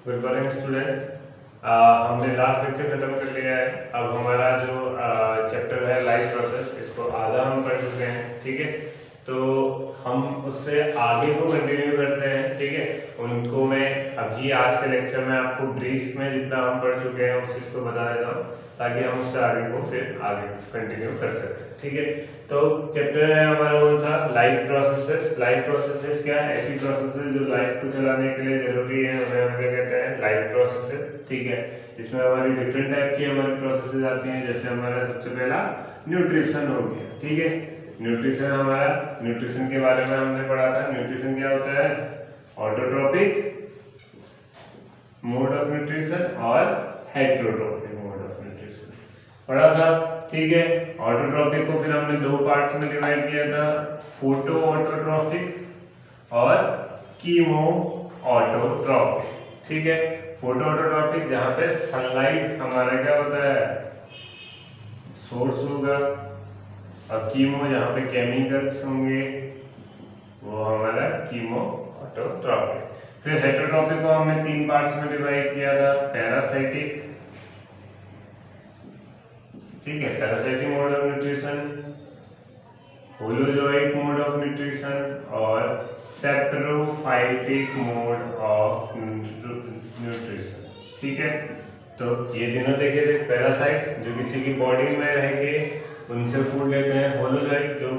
Good morning student. हमने last lecture खत्म कर लिया है। अब हमारा जो चैप्टर है लाइफ प्रोसेस, इसको आधा हम पढ़ चुके हैं। ठीक है, तो हम उससे आगे को कंटिन्यू करते हैं। ठीक है, उनको मैं अभी आज के लेक्चर में आपको ब्रीफ में जितना हम पढ़ चुके हैं उस चीज़ को बता देता हूँ, ताकि हम उससे आगे को फिर आगे कंटिन्यू कर सकें। ठीक है, तो चैप्टर है हमारा कौन सा? Life processes. लाइफ प्रोसेसेस क्या है? ऐसी प्रोसेसेस जो लाइफ को चलाने के लिए जरूरी है, उन्हें हम क्या कहते हैं? Life processes. ठीक है, इसमें हमारी डिफरेंट टाइप की हमारी प्रोसेसेस आती हैं। जैसे हमारा सबसे पहला न्यूट्रिशन हो गया। ठीक है, न्यूट्रिशन हमारा, न्यूट्रिशन के बारे में हमने पढ़ा था। न्यूट्रिशन क्या होता है? ऑटोट्रोपिक मोड ऑफ न्यूट्रिशन और हेट्रोट्रोपिक मोड ऑफ न्यूट्रिशन पढ़ा था। ठीक है, ऑटोट्रोपिक को फिर हमने दो पार्ट्स में डिवाइड किया था, फोटो ऑटोट्रोपिक और कीमो ऑटोट्रोपिक। ठीक है, फोटो ऑटोट्रोपिक जहां पे सनलाइट हमारा क्या होता है? सोर्स होगा, और कीमो जहां पे केमिकल्स होंगे वो हमारा कीमो ऑटोट्रोपिक। फिर हेटेरोट्रोपिक को हमने तीन पार्ट्स में डिवाइड किया था, पैरासाइटिक, ठीक है, parasitic mode of nutrition, holozoic mode of nutrition और सेप्रोफाइटिक मोड ऑफ न्यूट्रिशन। ठीक है, तो ये तीनों देखे थे। पैरासाइट जो किसी की बॉडी में रहेंगे उनसे फूड लेते हैं, होलोजोइक जो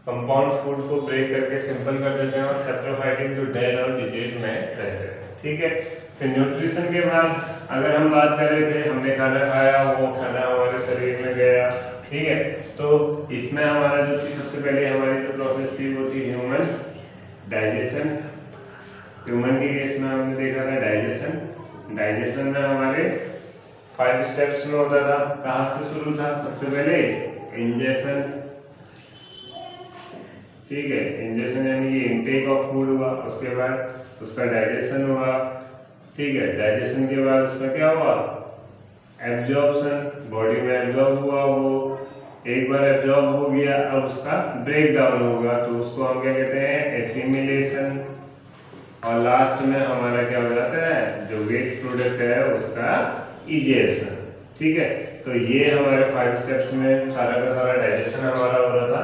कंपाउंड फूड को ब्रेक करके सिंपल कर देते हैं, और सेप्रोफाइटिक जो डेड और डिजीज में रहते हैं। ठीक है, फिर न्यूट्रिशन के बाद अगर हम बात कर रहे थे, हमने खाना खाया, वो खाना हमारे शरीर में गया। ठीक है, तो इसमें हमारा जो थी सबसे पहले हमारी जो प्रोसेस थी वो थी ह्यूमन डाइजेशन। ह्यूमन के केस में हमने देखा था डाइजेशन। डाइजेशन में हमारे 5 स्टेप्स में होता था। कहाँ से शुरू था? सबसे पहले इंजेशन। ठीक है, इंजेशन यानी कि इनटेक ऑफ फूड हुआ, उसके बाद उसका डाइजेशन हुआ। ठीक है, डाइजेशन के बाद उसका क्या हुआ? एब्जॉर्प्शन, बॉडी में एब्जॉर्ब हुआ। वो एक बार एब्जॉर्ब हो गया, अब उसका ब्रेक डाउन होगा, तो उसको हम क्या कहते हैं? एसिमिलेशन। और लास्ट में हमारा क्या हो जाता है? जो वेस्ट प्रोडक्ट है उसका इजेशन। ठीक है, तो ये हमारे 5 स्टेप्स में सारा का सारा डाइजेशन हमारा हो रहा था।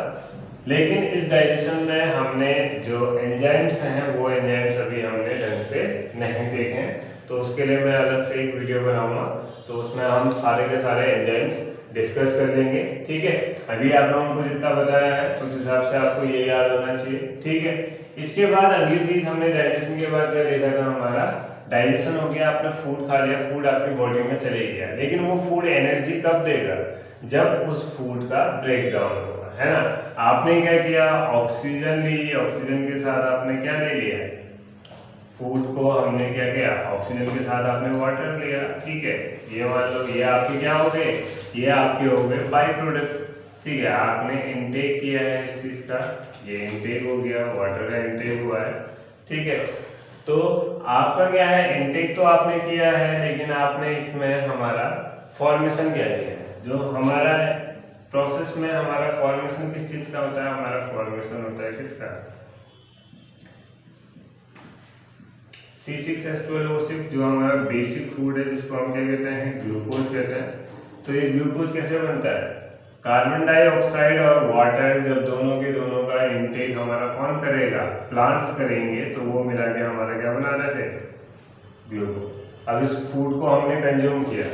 लेकिन इस डाइजेशन में हमने जो एंजाइम्स हैं वो एंजाइम्स अभी हमने ढंग से नहीं देखे, तो उसके लिए मैं अलग से एक वीडियो बनाऊंगा, तो उसमें हम सारे के सारे एंजाइम्स डिस्कस कर लेंगे। ठीक है, अभी आप लोगों को जितना बताया है उस हिसाब से आपको ये याद होना चाहिए। ठीक है, इसके बाद अगली चीज हमने डाइजेशन के बाद क्या देखा था? हमारा डाइजेशन हो गया, आपने फूड खा लिया, फूड आपकी बॉडी में चले गया, लेकिन वो फूड एनर्जी कब देगा? जब उस फूड का ब्रेक डाउन होगा, है ना। आपने क्या किया? ऑक्सीजन ली, ऑक्सीजन के साथ आपने क्या ले लिया? फूड को हमने क्या किया? ऑक्सीजन के साथ आपने वाटर लिया। ठीक है, ये मान लो ये आपके क्या हो गए? ये आपके हो गए बाई प्रोडक्ट। ठीक है, आपने इनटेक किया है इस चीज का, ये इनटेक हो गया, वाटर का इनटेक हुआ है। ठीक है, तो आपका क्या है? इनटेक तो आपने किया है, लेकिन आपने इसमें हमारा फॉर्मेशन क्या किया है? जो हमारा प्रोसेस में हमारा फॉर्मेशन किस चीज का होता है? हमारा फॉर्मेशन होता है किसका? C6H12O6, जो हमारा बेसिक फूड है, जिसको हम क्या कहते हैं? ग्लूकोज कहते हैं। तो ये ग्लूकोज कैसे बनता है? कार्बन डाइऑक्साइड और वाटर जब दोनों के दोनों का इनटेक हमारा कौन करेगा? प्लांट्स करेंगे, तो वो मिला के हमारा क्या बना रहे थे? ग्लूकोज। अब इस फूड को हमने कंज्यूम किया,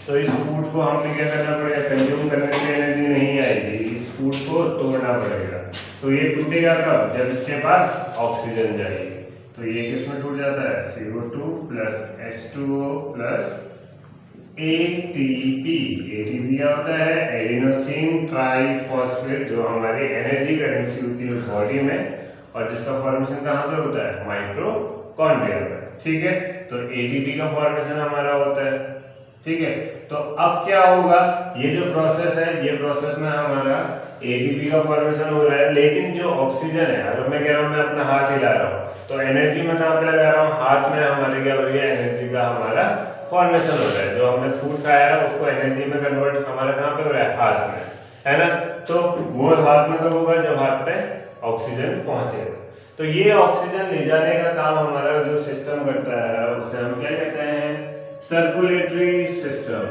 तो इस फूड को हमने क्या करना पड़ेगा? कंज्यूम करने से एनर्जी नहीं आएगी, इस फूड को तोड़ना पड़ेगा। तो ये टूटेगा कब? जब इसके पास ऑक्सीजन जाएगी। तो ये किसमें टूट जाता है? CO2 plus H2O plus ATP। ATP क्या होता है? एडिनोसिन ट्राइफॉस्फेट, जो हमारी एनर्जी करेंसी होती है बॉडी में, और जिसका फॉर्मेशन कहाँ पे होता है? माइटोकॉन्ड्रिया में। ठीक है, तो ATP का फॉर्मेशन हमारा होता है। ठीक है, तो अब क्या होगा? ये जो प्रोसेस है, ये प्रोसेस में हमारा ATP का फॉर्मेशन हो रहा है, लेकिन जो ऑक्सीजन है, अगर मैं कह रहा हूँ मैं अपना हाथ हिला रहा हूँ, तो एनर्जी में कहाँ पे लगा रहा हूँ? हाथ में हमारे क्या हो रही है? एनर्जी का हमारा फॉर्मेशन हो रहा है। जो हमने फूड खाया है उसको एनर्जी में कन्वर्ट हमारा कहाँ पे हो रहा है? हाथ में, है ना। तो वो हाथ में कब होगा? जब हाथ में ऑक्सीजन पहुंचेगा। तो ये ऑक्सीजन ले जाने का काम हमारा जो सिस्टम करता है उसे हम क्या कहते हैं, सर्कुलेटरी सिस्टम।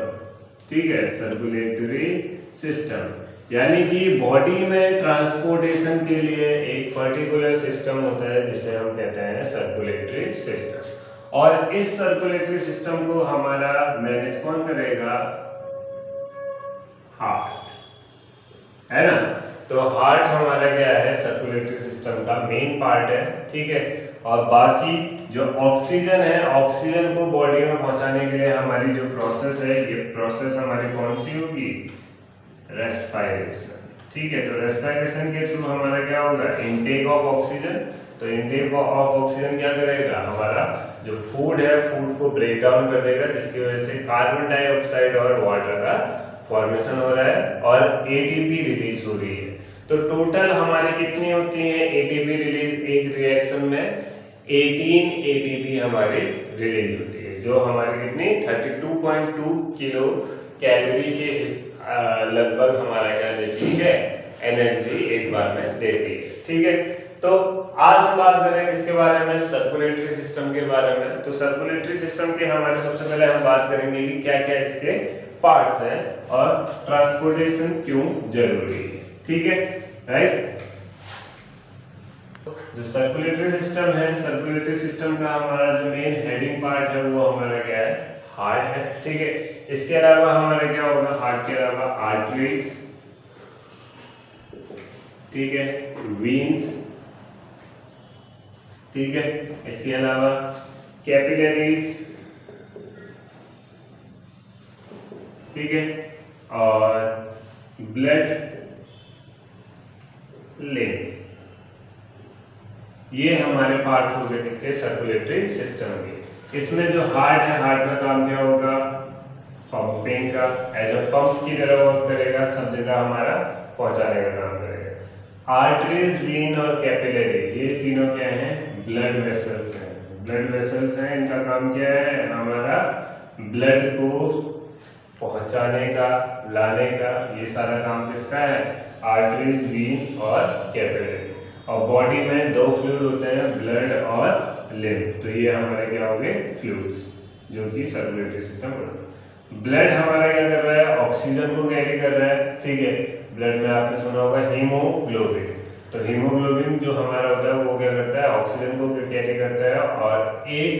ठीक है, सर्कुलेटरी सिस्टम, यानी कि बॉडी में ट्रांसपोर्टेशन के लिए एक पर्टिकुलर सिस्टम होता है जिसे हम कहते हैं सर्कुलेटरी सिस्टम। और इस सर्कुलेटरी सिस्टम को हमारा मैनेज कौन करेगा, हार्ट, है ना। तो हार्ट हमारा क्या है, सर्कुलेटरी सिस्टम का मेन पार्ट है। ठीक है, और बाकी जो ऑक्सीजन है, ऑक्सीजन को बॉडी में पहुंचाने के लिए हमारी जो प्रोसेस है, ये प्रोसेस हमारी कौन सी होगी, रेस्पिरेशन। ठीक है, तो रेस्पिरेशन के थ्रू हमारा क्या होगा, इनटेक ऑफ ऑक्सीजन। तो इनटेक ऑफ ऑक्सीजन क्या करेगा, हमारा जो फूड है, फूड को ब्रेक डाउन कर देगा, जिसकी वजह से कार्बन डाइऑक्साइड और वाटर का फॉर्मेशन हो रहा है और एटीपी रिलीज हो रही है। तो टोटल हमारी कितनी होती है एटीपी रिलीज, एक रिएक्शन में 18 एटीपी हमारी रिलीज होती है, जो हमारी कितनी 32.2 किलो कैलोरी के लगभग हमारा क्या देती है, एनर्जी एक बार में देती है। ठीक है, तो आज हम बात करेंगे इसके बारे में, सर्कुलेटरी सिस्टम के बारे में। तो सर्कुलेटरी सिस्टम के हमारे सबसे पहले हम बात करेंगे कि क्या क्या इसके पार्ट्स हैं और ट्रांसपोर्टेशन क्यों जरूरी है। ठीक है, राइट। जो सर्कुलेटरी सिस्टम है, सर्कुलेटरी सिस्टम का हमारा जो मेन हेडिंग पार्ट है वो हमारा क्या है, हार्ट है। ठीक है, इसके अलावा हमारा क्या होगा, हार्ट के अलावा आर्टरीज, ठीक है, वीन्स, ठीक है, इसके अलावा कैपिलरीज, ठीक है, और ब्लड लेन। ये हमारे पार्ट्स हो गए किसके, सर्कुलेटरी सिस्टम के। इसमें जो हार्ट है, हार्ट का काम क्या होगा, पंपिंग का, एज अ पंप की तरह वर्क करेगा, सब जगह हमारा पहुंचाने का काम करेगा। आर्टरीज, वीन और कैपिलरी, ये तीनों क्या हैं, ब्लड वेसल्स हैं। ब्लड वेसल्स हैं, इनका काम क्या है, हमारा ब्लड को पहुंचाने का, लाने का, ये सारा काम किसका है, आर्टरीज, वीन और कैपिलरी। और बॉडी में दो फ्लूइड होते हैं, ब्लड और लिम्फ। तो ये हमारे क्या हो गए, फ्लूइड्स, जो कि सर्कुलेटरी सिस्टम होता है। ब्लड हमारा क्या कर रहा है, ऑक्सीजन को कैरी कर रहा है। ठीक है, ब्लड में आपने सुना होगा हीमोग्लोबिन। तो हीमोग्लोबिन जो हमारा होता है वो क्या करता है, ऑक्सीजन को कैरी करता है, और एक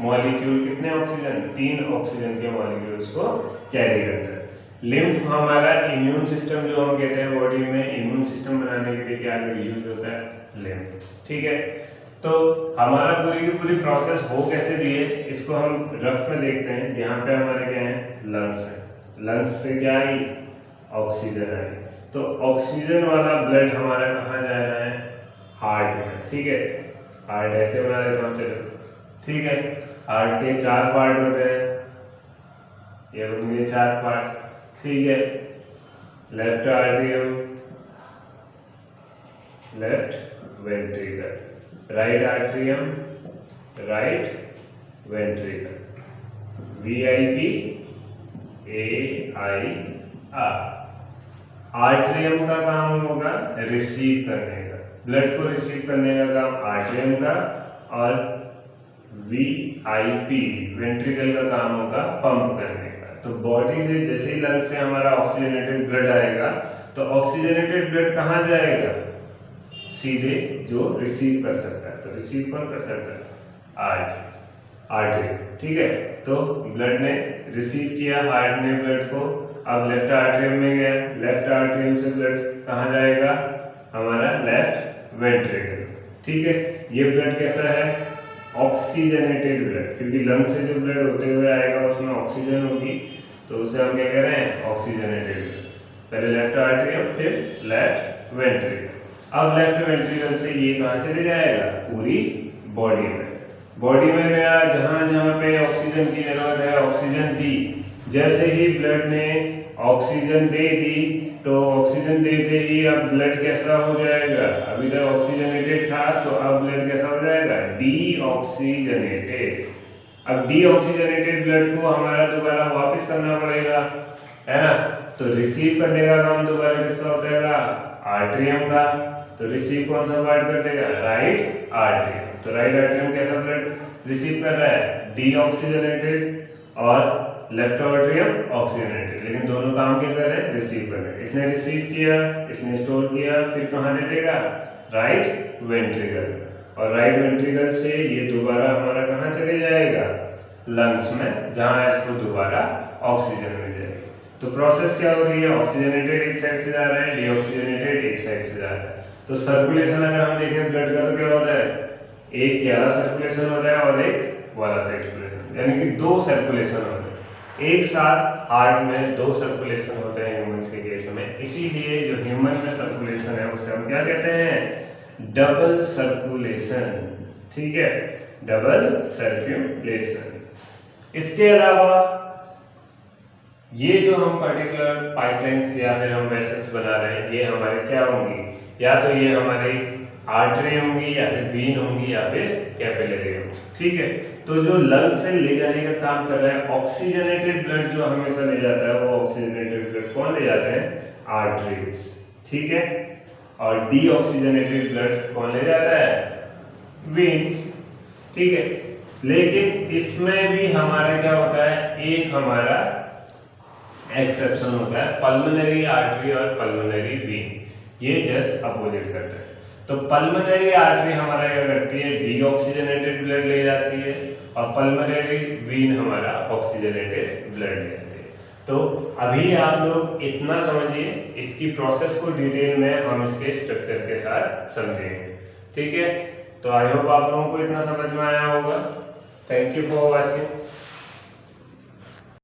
मॉलिक्यूल कितने ऑक्सीजन, 3 ऑक्सीजन के मॉलिक्यूल्स को कैरी करता है। लिम्फ हमारा इम्यून सिस्टम, जो हम कहते हैं बॉडी में इम्यून सिस्टम बनाने के लिए क्या यूज होता है, लिम्फ। ठीक है, तो हमारा पूरी की पूरी प्रोसेस हो कैसे दी है, इसको हम रफ में देखते हैं। यहाँ पे हमारे क्या है, लंग्स है। लंग्स से क्या आई, ऑक्सीजन आई। तो ऑक्सीजन वाला ब्लड हमारा कहाँ जा रहा है, हार्ट में। ठीक है, हार्ट ऐसे बना देता हूँ, चलो। ठीक है, हार्ट के 4 पार्ट होते हैं, ये होंगे 4 पार्ट। ठीक है, left atrium, left ventricle, right atrium, right ventricle, VIP, AIR। Atrium का काम होगा रिसीव करने का, ब्लड को रिसीव करने का काम आर्टरियम का, और VIP वेंट्रिकल का काम होगा पंप करने का। तो बॉडी से जैसे ही लंग से हमारा ऑक्सीजनेटेड ब्लड आएगा, तो ऑक्सीजनेटेड ब्लड कहाँ जाएगा, सीधे जो रिसीव कर सकता है। तो रिसीव कौन कर सकता है, आर्टरी। ठीक है, तो ब्लड ने रिसीव किया, हार्ट ने ब्लड को, अब लेफ्ट आर्टरियम में गया, लेफ्ट आर्टरियम से ब्लड कहाँ जाएगा, हमारा लेफ्ट वेंट्रिकल। ठीक है, ये ब्लड कैसा है, ऑक्सीजनेटेड ब्लड, क्योंकि लंग से जो ब्लड होते हुए आएगा उसमें ऑक्सीजन होगी, तो उसे हम क्या कह रहे हैं, ऑक्सीजनेटेड ब्लड। पहले लेफ्ट आर्टरियम, फिर लेफ्ट वेंट्रिकल। अब लेफ्ट वेंट्रिकल से ये कहाँ चले जाएगा, पूरी बॉडी में। बॉडी में गया, जहां जहां पे ऑक्सीजन की जरूरत है ऑक्सीजन दी। जैसे ही ब्लड ने ऑक्सीजन दे दी, तो ऑक्सीजन देते ही अब ब्लड कैसा हो जाएगा, अभी तक ऑक्सीजनेटेड था, तो अब ब्लड कैसा हो जाएगा, डीऑक्सीजनेटेड। अब डीऑक्सीजनेटेड ब्लड को हमारा दोबारा वापस करना पड़ेगा, है ना। तो रिसीव करने का काम दोबारा किसका होता है, आर्टरियम का। तो रिसीव कौन सा पार्ट कर देगा, राइट आर्टरियम। तो राइट आर्टरियम कैसा ब्लड रिसीव कर रहा है, डीऑक्सीजनेटेड, और लेफ्ट आर्टरियम ऑक्सीजनेटेड, लेकिन दोनों काम क्या कर रहे हैं, रिसीव कर रहे हैं। इसने रिसीव किया, इसने स्टोर किया, फिर कहाँ दे देगा, राइट वेंट्रिकल, और राइट वेंट्रिकल से ये दोबारा हमारा कहाँ चले जाएगा, लंग्स में, जहाँ इसको दोबारा ऑक्सीजन मिल जाएगी। तो प्रोसेस क्या हो रही है, ऑक्सीजनेटेड एक साइड से जा रहा है, डीऑक्सीजनेटेड एक साइड से जा रहा है। तो सर्कुलेशन अगर हम देखें ब्लड का तो क्या हो रहा है, एक ये वाला सर्कुलेशन हो रहा है और एक वाला सर्कुलेशन, यानी कि दो सर्कुलेशन हो रहे हैं एक साथ। हार्ट में दो सर्कुलेशन होते हैं ह्यूमंस के केस में, इसीलिए जो ह्यूमन में सर्कुलेशन है उसे हम क्या कहते हैं, डबल सर्कुलेशन। ठीक है, डबल सर्कुलेशन। इसके अलावा ये जो हम पर्टिकुलर पाइपलाइंस या फिर हम वेसल्स बना रहे हैं, ये हमारे क्या होंगी, या तो ये हमारी आर्टरी होंगी, या फिर वीन होंगी, या फिर कैपिलरी होंगी। ठीक है, तो जो लंग से ले जाने का काम कर रहा है, ऑक्सीजनेटेड ब्लड जो हमेशा ले जाता है, वो ऑक्सीजनेटेड ब्लड कौन ले जाते हैं, आर्टरीज। ठीक है, और डीऑक्सीजनेटेड ब्लड कौन ले जाता है, वेन्स। ठीक है, लेकिन इसमें भी हमारा क्या होता है, एक हमारा एक्सेप्शन होता है, पल्मोनरी आर्टरी और पल्मोनरी वीन, ये जस्ट अपोजिट करते हैं। तो पल्मोनरी आर्टरी हमारा क्या करती है, डीऑक्सीजनेटेड ब्लड ले जाती है, और पल्मोनरी वीन हमारा ऑक्सीजनेटेड ब्लड ले जाती है। तो अभी आप लोग इतना समझिए, इसकी प्रोसेस को डिटेल में हम इसके स्ट्रक्चर के साथ समझेंगे। ठीक है, तो आई होप आप लोगों को इतना समझ में आया होगा। Thank you for watching.